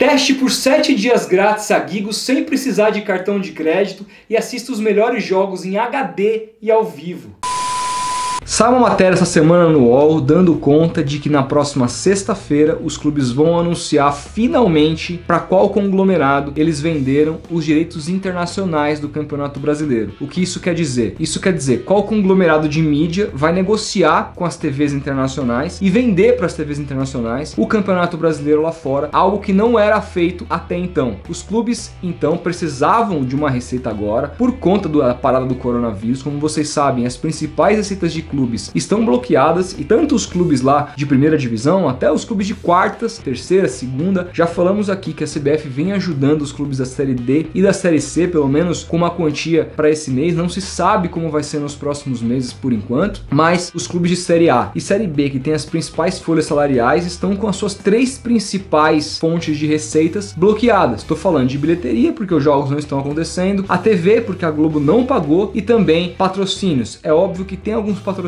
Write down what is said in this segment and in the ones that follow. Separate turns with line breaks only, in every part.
Teste por 7 dias grátis a Gigo sem precisar de cartão de crédito e assista os melhores jogos em HD e ao vivo. Saiu uma matéria essa semana no UOL dando conta de que na próxima sexta-feira os clubes vão anunciar finalmente para qual conglomerado eles venderam os direitos internacionais do Campeonato Brasileiro. O que isso quer dizer? Isso quer dizer qual conglomerado de mídia vai negociar com as TVs internacionais e vender para as TVs internacionais o Campeonato Brasileiro lá fora, algo que não era feito até então. Os clubes então precisavam de uma receita agora por conta da parada do coronavírus. Como vocês sabem, as principais receitas de clubes estão bloqueadas e tanto os clubes lá de primeira divisão até os clubes de quartas, terceira, segunda, já falamos aqui que a CBF vem ajudando os clubes da Série D e da Série C, pelo menos com uma quantia para esse mês. Não se sabe como vai ser nos próximos meses por enquanto, mas os clubes de Série A e Série B, que tem as principais folhas salariais, estão com as suas três principais fontes de receitas bloqueadas. Estou falando de bilheteria, porque os jogos não estão acontecendo, a TV, porque a Globo não pagou, e também patrocínios. É óbvio que tem alguns patrocínios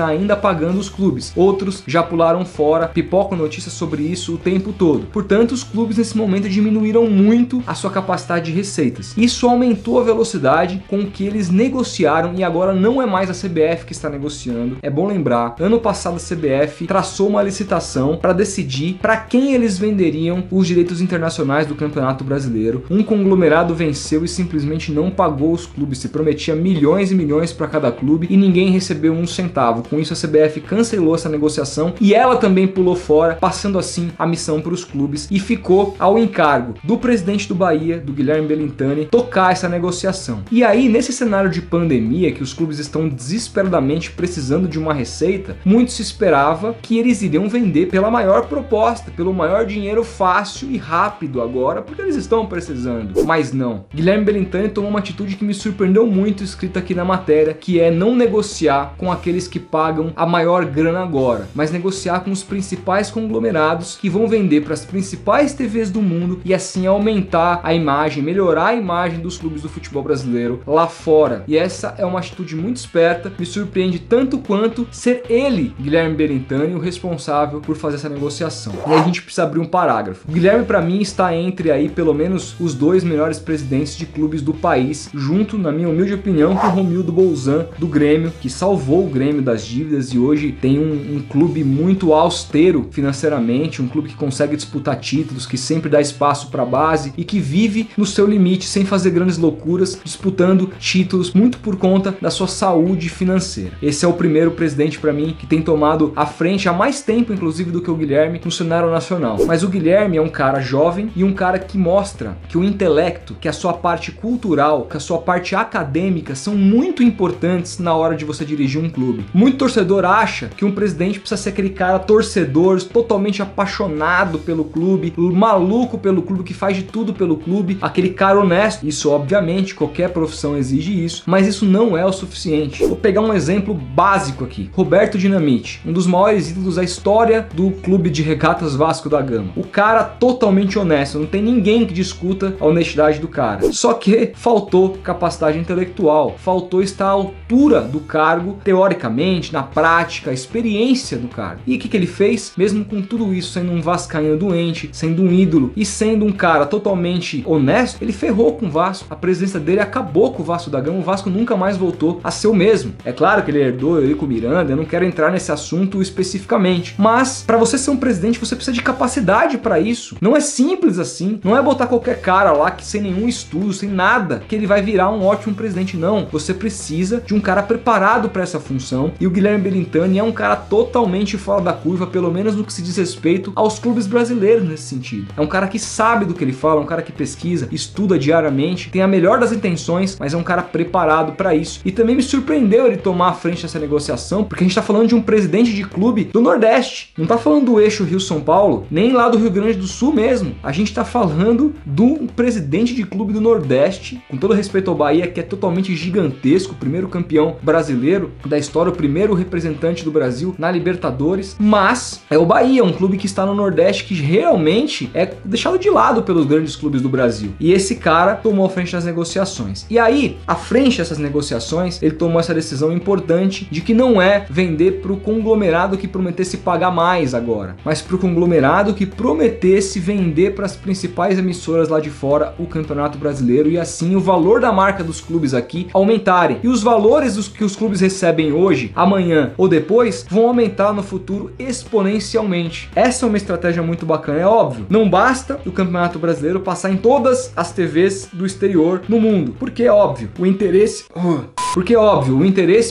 ainda pagando os clubes, outros já pularam fora, pipocam notícias sobre isso o tempo todo. Portanto, os clubes nesse momento diminuíram muito a sua capacidade de receitas. Isso aumentou a velocidade com que eles negociaram e agora não é mais a CBF que está negociando. É bom lembrar, ano passado a CBF traçou uma licitação para decidir para quem eles venderiam os direitos internacionais do Campeonato Brasileiro. Um conglomerado venceu e simplesmente não pagou os clubes, se prometia milhões e milhões para cada clube e ninguém recebeu um centavo. Com isso a CBF cancelou essa negociação e ela também pulou fora, passando assim a missão para os clubes e ficou ao encargo do presidente do Bahia, do Guilherme Belintani, tocar essa negociação. E aí, nesse cenário de pandemia que os clubes estão desesperadamente precisando de uma receita, muito se esperava que eles iriam vender pela maior proposta, pelo maior dinheiro fácil e rápido agora, porque eles estão precisando. Mas não. Guilherme Belintani tomou uma atitude que me surpreendeu muito, escrita aqui na matéria, que é não negociar com aqueles que pagam a maior grana agora, mas negociar com os principais conglomerados que vão vender para as principais TVs do mundo e assim aumentar a imagem, melhorar a imagem dos clubes do futebol brasileiro lá fora. E essa é uma atitude muito esperta, me surpreende tanto quanto ser ele, Guilherme Belintani, o responsável por fazer essa negociação. E aí a gente precisa abrir um parágrafo. O Guilherme, para mim, está entre aí pelo menos os dois melhores presidentes de clubes do país, junto, na minha humilde opinião, com o Romildo Bolzan do Grêmio, que salvou o Grêmio das dívidas e hoje tem um clube muito austero financeiramente, um clube que consegue disputar títulos, que sempre dá espaço para a base e que vive no seu limite sem fazer grandes loucuras, disputando títulos muito por conta da sua saúde financeira. Esse é o primeiro presidente para mim que tem tomado a frente há mais tempo, inclusive, do que o Guilherme no cenário nacional. Mas o Guilherme é um cara jovem e um cara que mostra que o intelecto, que a sua parte cultural, que a sua parte acadêmica são muito importantes na hora de você dirigir um clube. Muito torcedor acha que um presidente precisa ser aquele cara torcedor, totalmente apaixonado pelo clube, maluco pelo clube, que faz de tudo pelo clube, aquele cara honesto. Isso, obviamente, qualquer profissão exige isso, mas isso não é o suficiente. Vou pegar um exemplo básico aqui. Roberto Dinamite, um dos maiores ídolos da história do clube de regatas Vasco da Gama. O cara totalmente honesto, não tem ninguém que discuta a honestidade do cara. Só que faltou capacidade intelectual, faltou estar à altura do cargo, teoricamente, na prática, a experiência do cargo. E o que ele fez? Mesmo com tudo isso, sendo um vascaíno doente, sendo um ídolo e sendo um cara totalmente honesto, ele ferrou com o Vasco. A presença dele acabou com o Vasco da Gama, o Vasco nunca mais voltou a ser o mesmo. É claro que ele herdou Eurico Miranda, eu não quero entrar nesse assunto especificamente, mas para você ser um presidente, você precisa de capacidade para isso. Não é simples assim, não é botar qualquer cara lá que sem nenhum estudo, sem nada, que ele vai virar um ótimo presidente, não. Você precisa de um cara preparado para essa função e o Guilherme Belintani é um cara totalmente fora da curva, pelo menos no que se diz respeito aos clubes brasileiros nesse sentido. É um cara que sabe do que ele fala, um cara que pesquisa, estuda diariamente, tem a melhor das intenções, mas é um cara preparado para isso. E também me surpreendeu ele tomar a frente dessa negociação, porque a gente tá falando de um presidente de clube do Nordeste, não tá falando do eixo Rio-São Paulo, nem lá do Rio Grande do Sul mesmo. A gente tá falando do presidente de clube do Nordeste, com todo respeito ao Bahia, que é totalmente gigantesco, o primeiro campeão brasileiro da história história, o primeiro representante do Brasil na Libertadores, mas é o Bahia, um clube que está no Nordeste que realmente é deixado de lado pelos grandes clubes do Brasil. E esse cara tomou a frente das negociações. E aí, à frente dessas negociações, ele tomou essa decisão importante de que não é vender para o conglomerado que prometesse pagar mais agora, mas para o conglomerado que prometesse vender para as principais emissoras lá de fora o Campeonato Brasileiro e assim o valor da marca dos clubes aqui aumentarem. E os valores que os clubes recebem hoje, amanhã ou depois vão aumentar no futuro exponencialmente. Essa é uma estratégia muito bacana, é óbvio. Não basta o Campeonato Brasileiro passar em todas as TVs do exterior no mundo, porque é óbvio, o interesse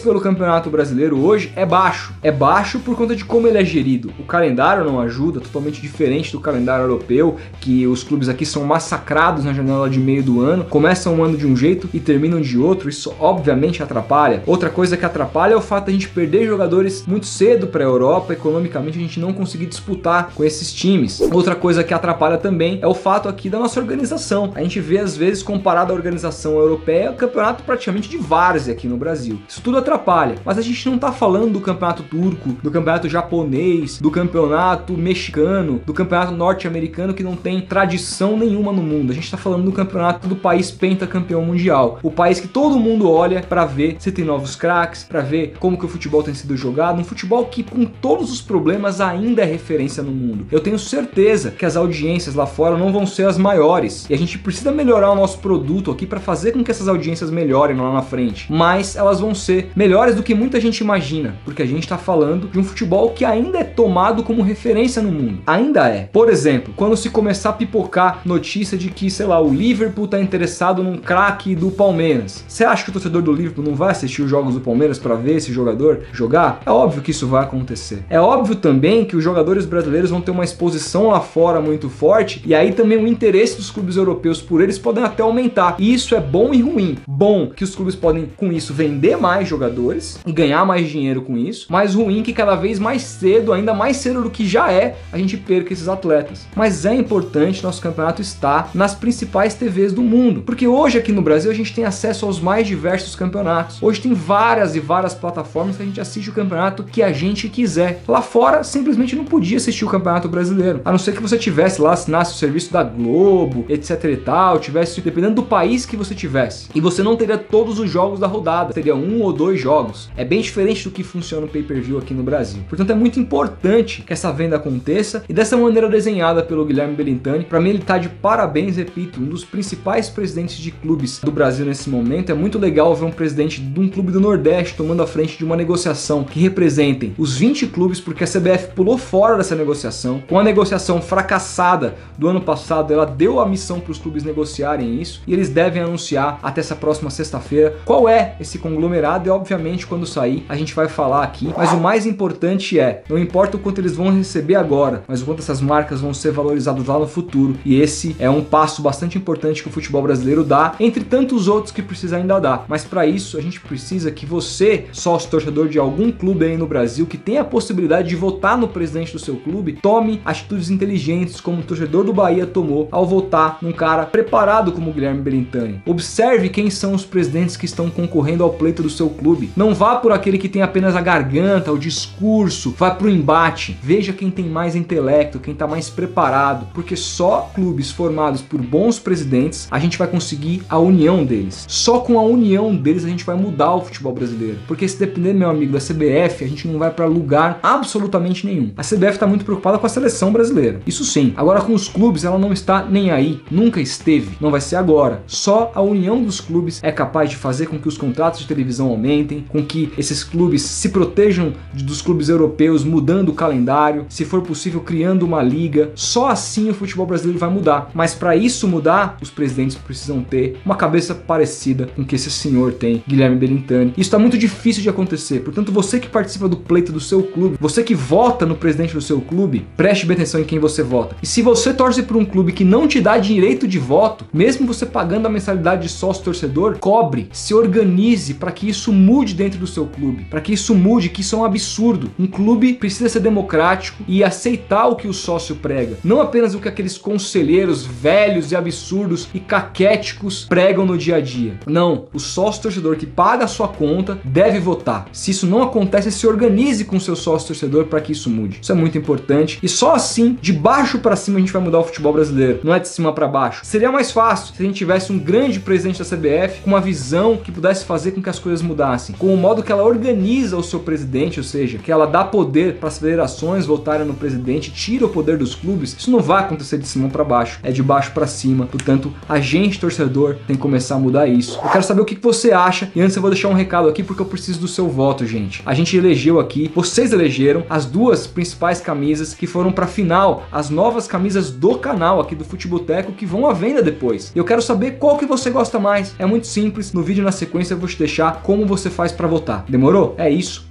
pelo Campeonato Brasileiro hoje é baixo. É baixo por conta de como ele é gerido. O calendário não ajuda, totalmente diferente do calendário europeu, que os clubes aqui são massacrados na janela de meio do ano, começam um ano de um jeito e terminam de outro. Isso obviamente atrapalha. Outra coisa que atrapalha é o fato de a gente perder jogadores muito cedo para a Europa, economicamente a gente não conseguir disputar com esses times. Outra coisa que atrapalha também é o fato aqui da nossa organização. A gente vê às vezes, comparado à organização europeia, o campeonato praticamente de várzea aqui no Brasil. Isso tudo atrapalha, mas a gente não tá falando do campeonato turco, do campeonato japonês, do campeonato mexicano, do campeonato norte-americano que não tem tradição nenhuma no mundo. A gente tá falando do campeonato do país pentacampeão mundial, o país que todo mundo olha para ver se tem novos craques, para ver como que o futebol tem sido jogado, um futebol que com todos os problemas ainda é referência no mundo. Eu tenho certeza que as audiências lá fora não vão ser as maiores e a gente precisa melhorar o nosso produto aqui para fazer com que essas audiências melhorem lá na frente, mas elas vão ser melhores do que muita gente imagina, porque a gente está falando de um futebol que ainda é tomado como referência no mundo. Ainda é. Por exemplo, quando se começar a pipocar notícia de que, sei lá, o Liverpool está interessado num craque do Palmeiras, você acha que o torcedor do Liverpool não vai assistir os jogos do Palmeiras para ver esse jogador jogar? É óbvio que isso vai acontecer. É óbvio também que os jogadores brasileiros vão ter uma exposição lá fora muito forte e aí também o interesse dos clubes europeus por eles podem até aumentar. E isso é bom e ruim. Bom que os clubes podem com isso vender mais jogadores e ganhar mais dinheiro com isso, mas ruim que cada vez mais cedo, ainda mais cedo do que já é, a gente perca esses atletas. Mas é importante nosso campeonato estar nas principais TVs do mundo, porque hoje aqui no Brasil a gente tem acesso aos mais diversos campeonatos. Hoje tem várias e várias plataformas que a gente assiste o campeonato que a gente quiser. Lá fora simplesmente não podia assistir o Campeonato Brasileiro, a não ser que você tivesse lá, assinasse o serviço da Globo, etc e tal, tivesse, dependendo do país que você tivesse. E você não teria todos os jogos da rodada, teria 1 ou 2 jogos. É bem diferente do que funciona o pay-per-view aqui no Brasil. Portanto, é muito importante que essa venda aconteça e dessa maneira desenhada pelo Guilherme Belintani. Para mim, ele tá de parabéns, repito, um dos principais presidentes de clubes do Brasil nesse momento. É muito legal ver um presidente de um clube do Nordeste tomando a frente de uma negociação que representem os 20 clubes, porque a CBF pulou fora dessa negociação. Com a negociação fracassada do ano passado, ela deu a missão para os clubes negociarem isso e eles devem anunciar até essa próxima sexta-feira qual é esse conglomerado e obviamente quando sair a gente vai falar aqui, mas o mais importante é, não importa o quanto eles vão receber agora, mas o quanto essas marcas vão ser valorizadas lá no futuro, e esse é um passo bastante importante que o futebol brasileiro dá, entre tantos outros que precisa ainda dar, mas para isso a gente precisa que você, sócio torcedor de algum clube aí no Brasil, que tem a possibilidade de votar no presidente do seu clube, tome atitudes inteligentes como o torcedor do Bahia tomou ao votar num cara preparado como o Guilherme Belintani. Observe quem são os presidentes que estão concorrendo ao pleito do seu clube. Não vá por aquele que tem apenas a garganta, o discurso, vá pro embate. Veja quem tem mais intelecto, quem tá mais preparado, porque só clubes formados por bons presidentes a gente vai conseguir a união deles. Só com a união deles a gente vai mudar o futebol brasileiro, porque se depender, meu amigo, da CBF, a gente não vai para lugar absolutamente nenhum. A CBF tá muito preocupada com a seleção brasileira, isso sim. Agora com os clubes ela não está nem aí, nunca esteve, não vai ser agora. Só a união dos clubes é capaz de fazer com que os contratos de televisão aumentem, com que esses clubes se protejam dos clubes europeus, mudando o calendário, se for possível criando uma liga. Só assim o futebol brasileiro vai mudar. Mas para isso mudar, os presidentes precisam ter uma cabeça parecida com que esse senhor tem, Guilherme Belintani. Isso está muito difícil de acontecer. Portanto, você que participa do pleito do seu clube, você que vota no presidente do seu clube, preste bem atenção em quem você vota. E se você torce por um clube que não te dá direito de voto, mesmo você pagando a mensalidade de sócio torcedor, cobre, se organize organize para que isso mude dentro do seu clube, para que isso mude, que isso é um absurdo. Um clube precisa ser democrático e aceitar o que o sócio prega, não apenas o que aqueles conselheiros velhos e absurdos e caquéticos pregam no dia a dia. Não, o sócio torcedor que paga a sua conta deve votar. Se isso não acontece, se organize com o seu sócio torcedor para que isso mude. Isso é muito importante e só assim, de baixo para cima, a gente vai mudar o futebol brasileiro, não é de cima para baixo. Seria mais fácil se a gente tivesse um grande presidente da CBF com uma visão que pudesse fazer com que as coisas mudassem, com o modo que ela organiza o seu presidente, ou seja, que ela dá poder para as federações votarem no presidente, tira o poder dos clubes. Isso não vai acontecer de cima para baixo, é de baixo para cima. Portanto, a gente, torcedor, tem que começar a mudar isso. Eu quero saber o que você acha e antes eu vou deixar um recado aqui porque eu preciso do seu voto, gente. A gente elegeu aqui, vocês elegeram as duas principais camisas que foram para final, as novas camisas do canal aqui do Futeboteco que vão à venda depois. Eu quero saber qual que você gosta mais. É muito simples, no vídeo na sequência eu vou te deixar como você faz para votar. Demorou? É isso.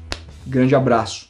Grande abraço.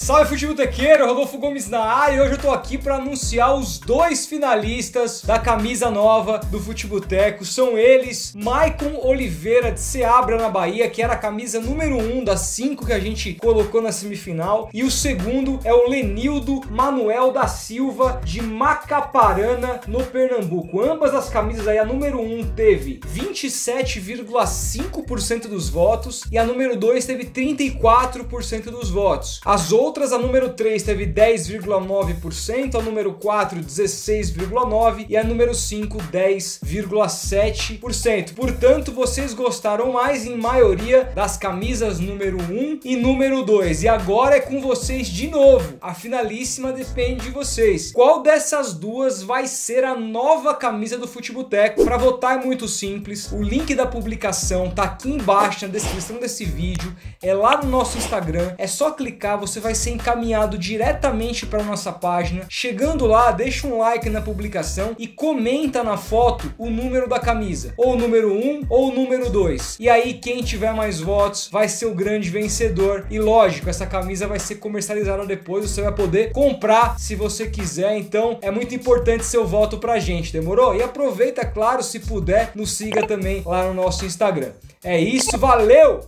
Salve futebotequeiro, Rodolfo Gomes na área e hoje eu tô aqui para anunciar os dois finalistas da camisa nova do Futeboteco. São eles, Maicon Oliveira de Seabra na Bahia, que era a camisa número 1 das 5 que a gente colocou na semifinal, e o segundo é o Lenildo Manuel da Silva de Macaparana no Pernambuco. Ambas as camisas aí, a número 1 teve 27,5% dos votos e a número 2 teve 34% dos votos. As outras, a número 3 teve 10,9%, a número 4 16,9% e a número 5 10,7%. Portanto, vocês gostaram mais em maioria das camisas número 1 e número 2. E agora é com vocês de novo. A finalíssima depende de vocês. Qual dessas duas vai ser a nova camisa do Futeboteco? Para votar é muito simples. O link da publicação tá aqui embaixo na descrição desse vídeo. É lá no nosso Instagram. É só clicar, você vai ser encaminhado diretamente para nossa página. Chegando lá, deixa um like na publicação e comenta na foto o número da camisa, ou o número 1 ou o número 2. E aí quem tiver mais votos vai ser o grande vencedor. E lógico, essa camisa vai ser comercializada depois, você vai poder comprar se você quiser. Então é muito importante seu voto pra gente, demorou? E aproveita, claro, se puder, nos siga também lá no nosso Instagram. É isso, valeu!